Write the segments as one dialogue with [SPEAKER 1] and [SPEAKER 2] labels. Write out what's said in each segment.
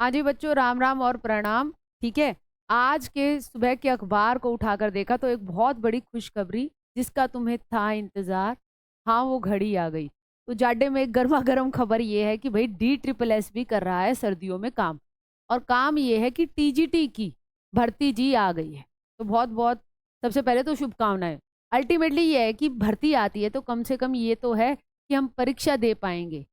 [SPEAKER 1] हाँ जी बच्चों, राम राम और प्रणाम। ठीक है, आज के सुबह के अखबार को उठाकर देखा तो एक बहुत बड़ी खुशखबरी जिसका तुम्हें था इंतजार। हाँ, वो घड़ी आ गई। तो जाडे में एक गर्मा गर्म खबर ये है कि भाई DSSS भी कर रहा है सर्दियों में काम। और काम ये है कि TGT की भर्ती जी आ गई है। तो बहुत बहुत सबसे पहले तो शुभकामनाएं। अल्टीमेटली ये है कि भर्ती आती है तो कम से कम ये तो है कि हम परीक्षा दे पाएंगे,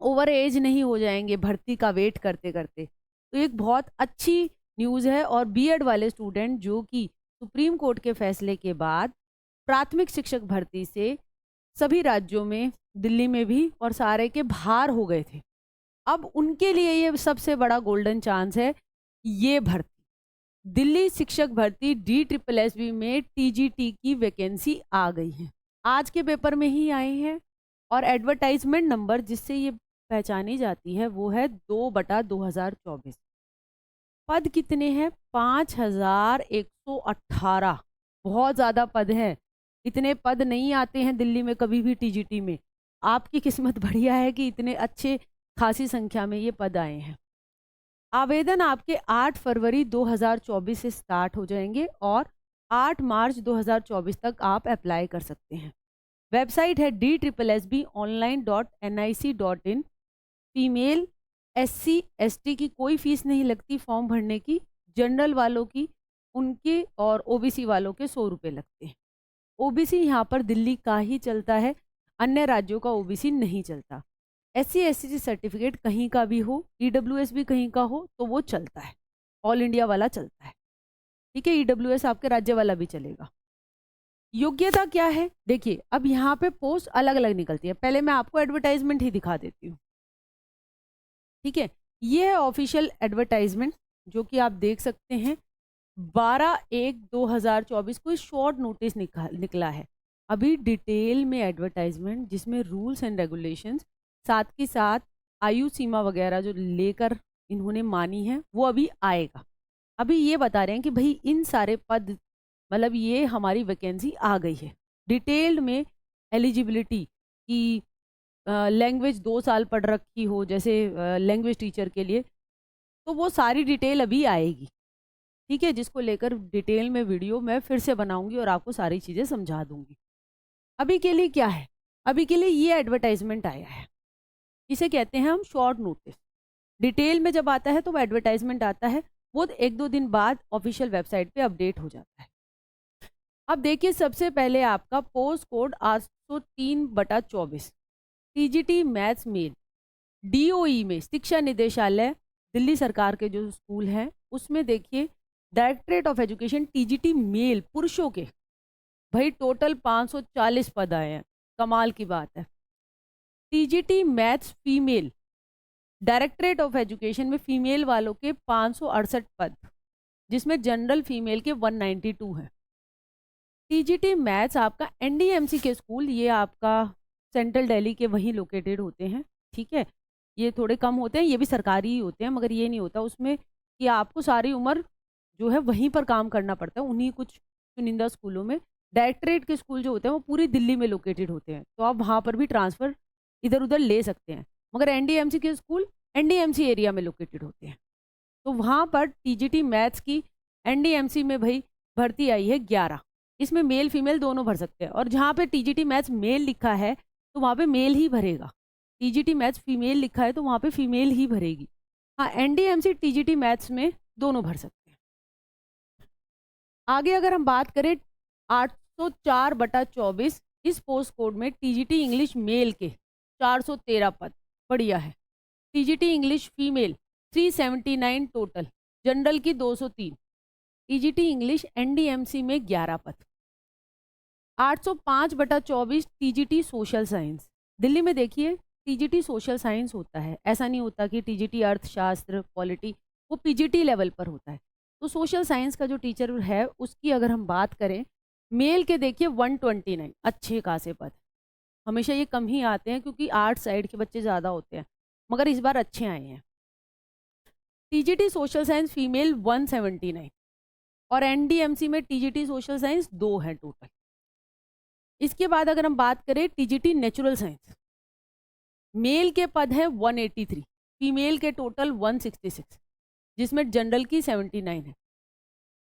[SPEAKER 1] ओवर एज नहीं हो जाएंगे भर्ती का वेट करते करते। तो एक बहुत अच्छी न्यूज़ है। और बीएड वाले स्टूडेंट जो कि सुप्रीम कोर्ट के फैसले के बाद प्राथमिक शिक्षक भर्ती से सभी राज्यों में, दिल्ली में भी और सारे के बाहर हो गए थे, अब उनके लिए ये सबसे बड़ा गोल्डन चांस है। ये भर्ती दिल्ली शिक्षक भर्ती DSSS में TGT की वैकेंसी आ गई है। आज के पेपर में ही आई है। और एडवर्टाइजमेंट नंबर जिससे ये पहचानी जाती है वो है 2/2024। पद कितने हैं? 5118। बहुत ज़्यादा पद हैं। इतने पद नहीं आते हैं दिल्ली में कभी भी TGT में। आपकी किस्मत बढ़िया है कि इतने अच्छे खासी संख्या में ये पद आए हैं। आवेदन आपके 8 फरवरी 2024 से स्टार्ट हो जाएंगे और 8 मार्च 2024 तक आप अप्लाई कर सकते हैं। वेबसाइट है DSSSBonline.nic.in। फीमेल, SC ST की कोई फीस नहीं लगती फॉर्म भरने की। जनरल वालों की, उनके और OBC वालों के 100 रुपये लगते हैं। OBC यहाँ पर दिल्ली का ही चलता है, अन्य राज्यों का OBC नहीं चलता। SC ST सर्टिफिकेट कहीं का भी हो, EWS भी कहीं का हो तो वो चलता है, ऑल इंडिया वाला चलता है। ठीक है, EWS आपके राज्य वाला भी चलेगा। योग्यता क्या है? देखिए, अब यहाँ पे पोस्ट अलग अलग निकलती है। पहले मैं आपको एडवर्टाइजमेंट ही दिखा देती हूँ। ठीक है, ये है ऑफिशियल एडवर्टाइजमेंट जो कि आप देख सकते हैं। 12/1/2024 को शॉर्ट नोटिस निकला है। अभी डिटेल में एडवर्टाइजमेंट जिसमें रूल्स एंड रेगुलेशंस, साथ के साथ आयु सीमा वगैरह जो लेकर इन्होंने मानी है वो अभी आएगा। अभी ये बता रहे हैं कि भाई इन सारे पद, मतलब ये हमारी वैकेंसी आ गई है। डिटेल्ड में एलिजिबिलिटी की, लैंग्वेज 2 साल पढ़ रखी हो जैसे लैंग्वेज टीचर के लिए, तो वो सारी डिटेल अभी आएगी। ठीक है, जिसको लेकर डिटेल में वीडियो मैं फिर से बनाऊंगी और आपको सारी चीज़ें समझा दूंगी। अभी के लिए क्या है? अभी के लिए ये एडवर्टाइजमेंट आया है, इसे कहते हैं हम शॉर्ट नोटिस। डिटेल में जब आता है तो वो एडवर्टाइजमेंट आता है, वो 1-2 दिन बाद ऑफिशियल वेबसाइट पे अपडेट हो जाता है। अब देखिए, सबसे पहले आपका post code 803/24 TGT maths male. DOE में, शिक्षा निदेशालय दिल्ली सरकार के जो स्कूल हैं उसमें देखिए, directorate of education TGT male पुरुषों के, भाई टोटल 540 पद आए हैं। कमाल की बात है। TGT maths female, directorate of education में फीमेल वालों के 568 पद, जिसमें जनरल फीमेल के 192 हैं। TGT मैथ्स आपका NDMC के स्कूल, ये आपका सेंट्रल दिल्ली के वहीं लोकेटेड होते हैं। ठीक है, ये थोड़े कम होते हैं, ये भी सरकारी ही होते हैं, मगर ये नहीं होता उसमें कि आपको सारी उम्र जो है वहीं पर काम करना पड़ता है। उन्हीं कुछ चुनिंदा स्कूलों में, डायरेक्टरेट के स्कूल जो होते हैं वो पूरी दिल्ली में लोकेटेड होते हैं, तो आप वहाँ पर भी ट्रांसफ़र इधर उधर ले सकते हैं। मगर NDMC के स्कूल NDMC एरिया में लोकेटेड होते हैं, तो वहाँ पर TGT मैथ्स की NDMC में भाई भर्ती आई है 11। इसमें मेल फीमेल दोनों भर सकते हैं, और जहाँ पे TGT मैथ्स मेल लिखा है तो वहाँ पे मेल ही भरेगा। TGT मैथ्स फीमेल लिखा है तो वहाँ पे फीमेल ही भरेगी। हाँ, NDMC TGT मैथ्स में दोनों भर सकते हैं। आगे अगर हम बात करें 804/24, इस पोस्ट कोड में TGT इंग्लिश मेल के 413 पद, बढ़िया है। TGT English female 379 total, general की 203। TGT इंग्लिश NDMC में 11 पद। 805/24 TGT सोशल साइंस। दिल्ली में देखिए TGT सोशल साइंस होता है, ऐसा नहीं होता कि TGT अर्थशास्त्र पॉलिटी, वो PGT लेवल पर होता है। तो सोशल साइंस का जो टीचर है उसकी अगर हम बात करें, मेल के देखिए 129, अच्छे खासे पद। हमेशा ये कम ही आते हैं क्योंकि आर्ट साइड के बच्चे ज़्यादा होते हैं, मगर इस बार अच्छे आए हैं। TGT सोशल साइंस फीमेल 179, और NDMC में TGT सोशल साइंस 2 है टोटल। इसके बाद अगर हम बात करें TGT नेचुरल साइंस, मेल के पद हैं 183, फीमेल के टोटल 166, जिसमें जनरल की 79 है,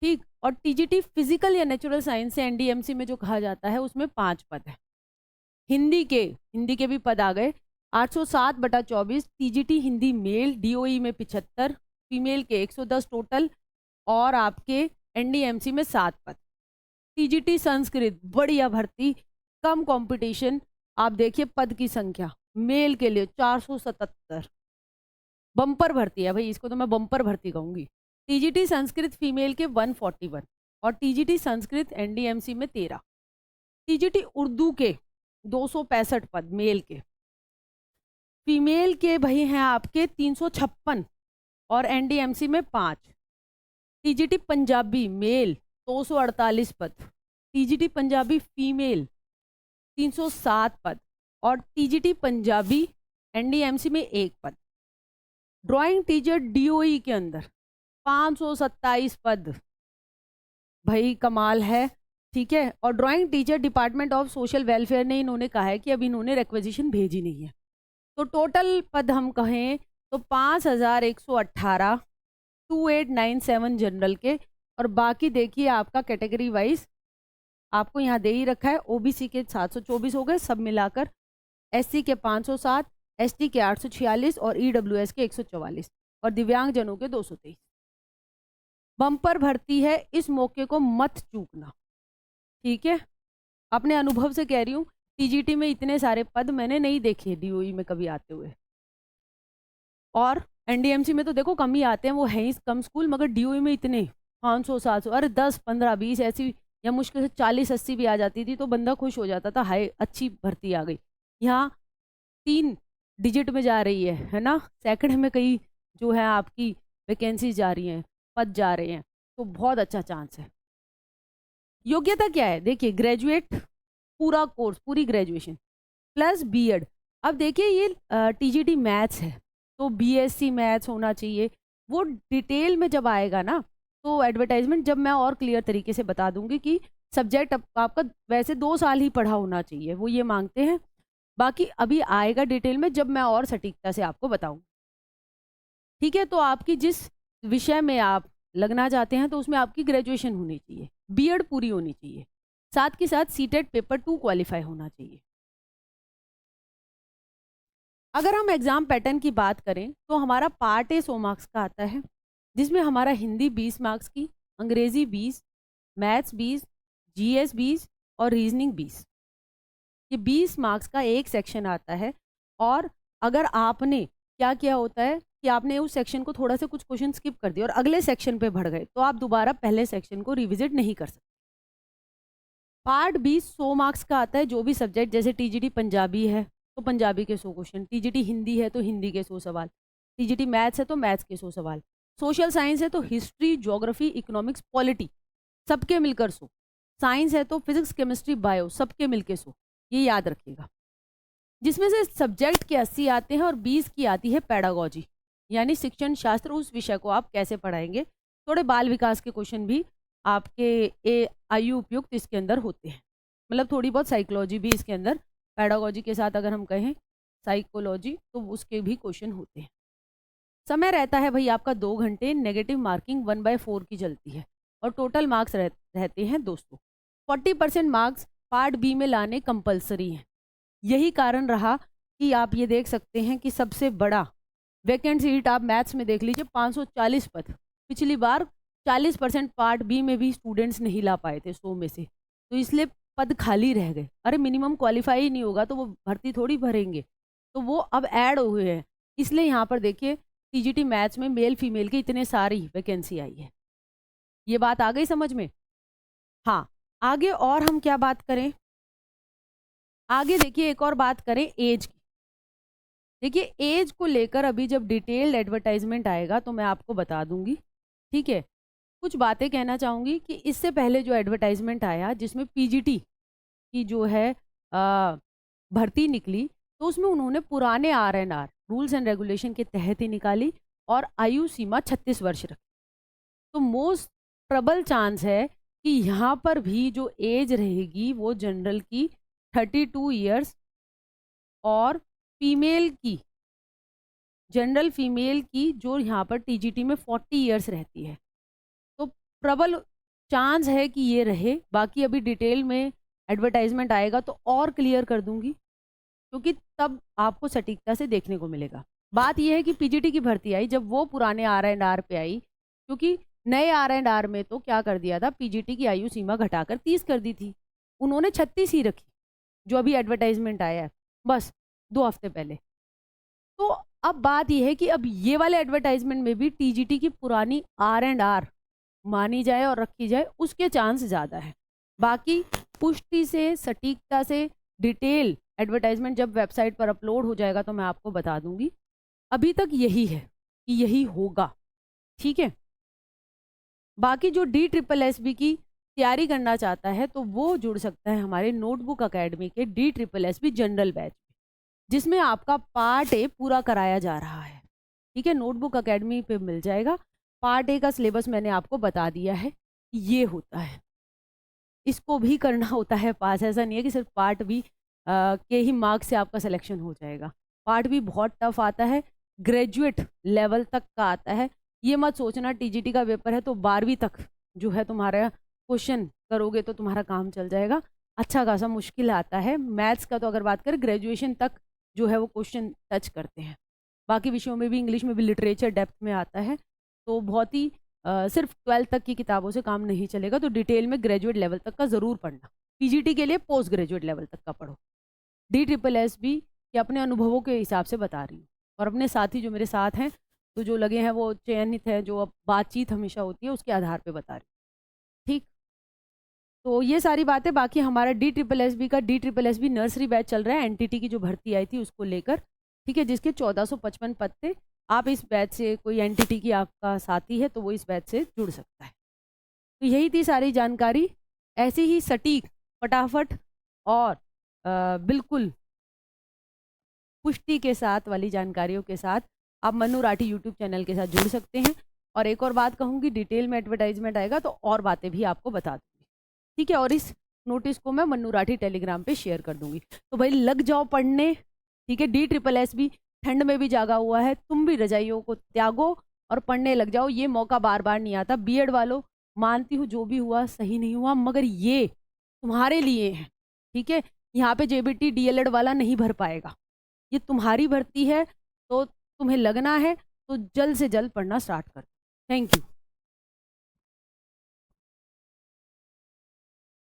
[SPEAKER 1] ठीक। और टीजीटी फिजिकल या नेचुरल साइंस से एनडीएमसी में जो कहा जाता है उसमें 5 पद है। हिंदी के भी पद आ गए, 807/24 टीजीटी हिंदी मेल, डीओई में 75, फीमेल के 110 टोटल, और आपके एनडीएमसी में 7 पद। टीजीटी संस्कृत बढ़िया भर्ती, कम कंपटीशन, आप देखिए पद की संख्या मेल के लिए 477, बम्पर भर्ती है भाई, इसको तो मैं बम्पर भर्ती कहूंगी। टीजीटी संस्कृत फीमेल के 141 और टीजीटी संस्कृत एनडीएमसी में 13। टीजीटी उर्दू के 265 पद मेल के, फीमेल के भाई हैं आपके 356 और एनडीएमसी में 5। टीजीटी पंजाबी मेल 248 पद, टीजीटी पंजाबी फीमेल 307 पद और टीजीटी पंजाबी एनडीएमसी में 1 पद। ड्राइंग टीचर डीओई के अंदर 527 पद, भाई कमाल है, ठीक है। और drawing teacher department of social welfare ने इन्होंने कहा है कि अभी इन्होंने रिक्वेजिशन भेजी नहीं है, तो टोटल पद हम कहें तो 5118, 2897 जनरल के, और बाकी देखिए आपका कैटेगरी वाइज आपको यहाँ दे ही रखा है। ओबीसी के 724 हो गए सब मिलाकर, एससी के 507, एसटी के 846 और ईडब्ल्यूएस के 144 और दिव्यांग जनों के 223। बम्पर भर्ती है, इस मौके को मत चूकना, ठीक है। अपने अनुभव से कह रही हूँ, टीजीटी में इतने सारे पद मैंने नहीं देखे डीओई में कभी आते हुए, और एनडीएमसी में तो देखो कम ही आते हैं, वो है ही कम स्कूल, मगर डीओई में इतने 500 700, अरे 10 15 20 ऐसी, या मुश्किल से 40 80 भी आ जाती थी तो बंदा खुश हो जाता था, हाय अच्छी भर्ती आ गई। यहाँ 3 डिजिट में जा रही है ना, सेकंड में कई जो है आपकी वैकेंसी जा रही हैं, पद जा रहे हैं, तो बहुत अच्छा चांस है। योग्यता क्या है, देखिए ग्रेजुएट, पूरा कोर्स पूरी ग्रेजुएशन प्लस बीएड। अब देखिए ये टीजीटी मैथ्स है तो बीएससी मैथ्स होना चाहिए, वो डिटेल में जब आएगा ना तो एडवर्टाइजमेंट जब मैं और क्लियर तरीके से बता दूंगी कि सब्जेक्ट आपका वैसे 2 साल ही पढ़ा होना चाहिए, वो ये मांगते हैं, बाकी अभी आएगा डिटेल में जब मैं और सटीकता से आपको बताऊं, ठीक है। तो आपकी जिस विषय में आप लगना चाहते हैं तो उसमें आपकी ग्रेजुएशन होनी चाहिए, बीएड पूरी होनी चाहिए, साथ के साथ सीटेट पेपर 2 क्वालिफाई होना चाहिए। अगर हम एग्जाम पैटर्न की बात करें तो हमारा पार्ट ए 100 मार्क्स का आता है, जिसमें हमारा हिंदी 20 मार्क्स की, अंग्रेजी 20, मैथ्स 20, जीएस 20 और रीजनिंग 20। ये 20 मार्क्स का एक सेक्शन आता है, और अगर आपने क्या किया होता है कि आपने उस सेक्शन को थोड़ा सा कुछ क्वेश्चन स्किप कर दिया और अगले सेक्शन पे बढ़ गए तो आप दोबारा पहले सेक्शन को रिविजिट नहीं कर सकते। पार्ट 20 100 मार्क्स का आता है, जो भी सब्जेक्ट, जैसे टीजीटी पंजाबी है तो पंजाबी के 100 क्वेश्चन, टीजीटी हिंदी है तो हिंदी के 100 सवाल, टीजीटी मैथ्स है तो मैथ्स के 100 सवाल, सोशल साइंस है तो हिस्ट्री, ज्योग्राफी, इकोनॉमिक्स, पॉलिटी सबके मिलकर 100, साइंस है तो फिजिक्स, केमिस्ट्री, बायो सबके मिलकर 100, ये याद रखिएगा। जिसमें से सब्जेक्ट के 80 आते हैं और 20 की आती है पेडागोजी, यानी शिक्षण शास्त्र, उस विषय को आप कैसे पढ़ाएंगे। थोड़े बाल विकास के क्वेश्चन भी आपके आयु उपयुक्त इसके अंदर होते हैं, मतलब थोड़ी बहुत साइकोलॉजी भी इसके अंदर, पेडागोजी के साथ अगर हम कहें साइकोलॉजी तो उसके भी क्वेश्चन होते हैं। समय रहता है भाई आपका 2 घंटे, नेगेटिव मार्किंग 1/4 की चलती है और टोटल मार्क्स रहते हैं 200। 40% मार्क्स पार्ट बी में लाने कंपलसरी हैं। यही कारण रहा कि आप ये देख सकते हैं कि सबसे बड़ा वैकेंट सीट आप मैथ्स में देख लीजिए 540 पद, पिछली बार 40% पार्ट बी में भी स्टूडेंट्स नहीं ला पाए थे 100 में से, तो इसलिए पद खाली रह गए। अरे मिनिमम क्वालिफाई ही नहीं होगा तो वो भर्ती थोड़ी भरेंगे, तो वो अब ऐड हुए हैं, इसलिए यहाँ पर देखिए टीजीटी मैथ्स में मेल फीमेल की इतने सारी वैकेंसी आई है। ये बात आ गई समझ में। हाँ, आगे और हम क्या बात करें, आगे देखिए एक और बात करें एज की। देखिए एज को लेकर अभी जब डिटेल्ड एडवर्टाइजमेंट आएगा तो मैं आपको बता दूंगी, ठीक है। कुछ बातें कहना चाहूँगी कि इससे पहले जो एडवर्टाइजमेंट आया जिसमें पीजीटी की जो है भर्ती निकली, तो उसमें उन्होंने पुराने आरएनआर रूल्स एंड रेगुलेशन के तहत ही निकाली और आयु सीमा 36 वर्ष रखी। तो मोस्ट प्रबल चांस है कि यहाँ पर भी जो एज रहेगी वो जनरल की 32 ईयर्स और फीमेल की जनरल फीमेल की जो यहाँ पर टीजीटी में 40 इयर्स रहती है, तो प्रबल चांस है कि ये रहे। बाकी अभी डिटेल में एडवर्टाइजमेंट आएगा तो और क्लियर कर दूंगी, क्योंकि तब आपको सटीकता से देखने को मिलेगा। बात यह है कि पीजीटी की भर्ती आई जब वो पुराने आर पे आई, क्योंकि नए आर में तो क्या कर दिया था, पीजीटी की आयु सीमा घटाकर 30 कर दी थी, उन्होंने 36 ही रखी, जो अभी एडवर्टाइजमेंट आया है बस 2 हफ्ते पहले। तो अब बात यह है कि अब ये वाले एडवर्टाइजमेंट में भी टीजीटी की पुरानी आर मानी जाए और रखी जाए, उसके चांस ज़्यादा है। बाकी पुष्टि से, सटीकता से, डिटेल एडवर्टाइजमेंट जब वेबसाइट पर अपलोड हो जाएगा तो मैं आपको बता दूंगी। अभी तक यही है कि यही होगा, ठीक है। बाकी जो DSSB की तैयारी करना चाहता है तो वो जुड़ सकता है हमारे नोटबुक अकेडमी के DSSB जनरल बैच में, जिसमें आपका पार्ट ए पूरा कराया जा रहा है, ठीक है। नोटबुक अकेडमी पे मिल जाएगा। पार्ट ए का सिलेबस मैंने आपको बता दिया है, ये होता है, इसको भी करना होता है पास। ऐसा नहीं है कि सिर्फ पार्ट बी के ही मार्क्स से आपका सिलेक्शन हो जाएगा। पार्ट बी बहुत टफ आता है, ग्रेजुएट लेवल तक का आता है। ये मत सोचना टीजीटी का पेपर है तो 12वीं तक जो है तुम्हारा क्वेश्चन करोगे तो तुम्हारा काम चल जाएगा। अच्छा खासा मुश्किल आता है। मैथ्स का तो अगर बात करें ग्रेजुएशन तक जो है वो क्वेश्चन टच करते हैं। बाकी विषयों में भी, इंग्लिश में भी, लिटरेचर डेप्थ में आता है, तो बहुत ही सिर्फ 12th तक की किताबों से काम नहीं चलेगा। तो डिटेल में ग्रेजुएट लेवल तक का ज़रूर पढ़ना। पीजीटी के लिए पोस्ट ग्रेजुएट लेवल तक का पढ़ो। DSSB के अपने अनुभवों के हिसाब से बता रही हूँ, और अपने साथी जो मेरे साथ हैं तो जो लगे हैं वो चयनित है, जो अब बातचीत हमेशा होती है उसके आधार पे बता रही हूँ, ठीक। तो ये सारी बातें। बाकी हमारा DSSB का DSSB नर्सरी बैच चल रहा है, एनटीटी की जो भर्ती आई थी उसको लेकर, ठीक है, जिसके 1455 पद थे। आप इस बैच से, कोई एनटीटी की आपका साथी है तो वो इस बैच से जुड़ सकता है। तो यही थी सारी जानकारी। ऐसे ही सटीक, फटाफट और बिल्कुल पुष्टि के साथ वाली जानकारियों के साथ आप मन्नू राठी यूट्यूब चैनल के साथ जुड़ सकते हैं। और एक और बात कहूँगी, डिटेल में एडवर्टाइजमेंट आएगा तो और बातें भी आपको बता दूँगी, ठीक है। और इस नोटिस को मैं मन्नू राठी टेलीग्राम पे शेयर कर दूँगी। तो भाई लग जाओ पढ़ने, ठीक है। DSSB ठंड में भी जागा हुआ है, तुम भी रजाइयों को त्यागो और पढ़ने लग जाओ। ये मौका बार बार नहीं आता। बीएड वालों, मानती हूँ जो भी हुआ सही नहीं हुआ, मगर ये तुम्हारे लिए है, ठीक है। यहाँ पे JBT DLED वाला नहीं भर पाएगा, ये तुम्हारी भर्ती है, तो तुम्हें लगना है तो जल्द से जल्द पढ़ना स्टार्ट कर। Thank you.